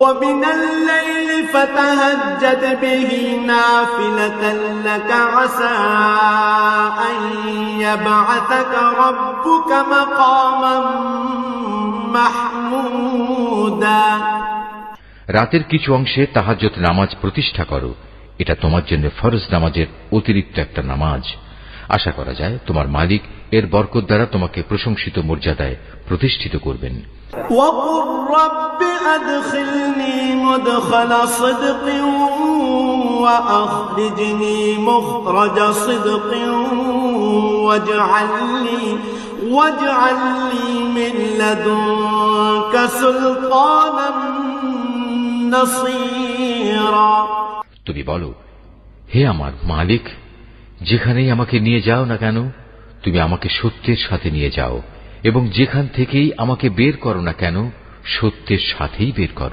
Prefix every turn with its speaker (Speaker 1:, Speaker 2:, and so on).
Speaker 1: ومن الليل فتهجد به نافلة لك عسى أن يبعثك ربك مقاما محمودا।
Speaker 2: রাতের কিছু অংশে তাহাজ্জুদ নামাজ প্রতিষ্ঠা করো, এটা তোমার জন্য ফরজ নামাজের অতিরিক্ত একটা নামাজ। আশা করা যায় তোমার মালিক এর বরকত দ্বারা তোমাকে প্রশংসিত মর্যাদায় প্রতিষ্ঠিত করবেন।
Speaker 1: وقل رب أدخلني مدخل صدق وأخرجني مخرج صدق واجعل لي من لدنك سلطانا نصيرا।
Speaker 2: তুমি বলো, হে আমার মালিক, যেখানেই আমাকে নিয়ে যাও না কেন তুমি আমাকে সত্যের সাথে নিয়ে যাও, এবং যেখান থেকেই আমাকে বের করো না কেন সত্যের সাথেই বের করো।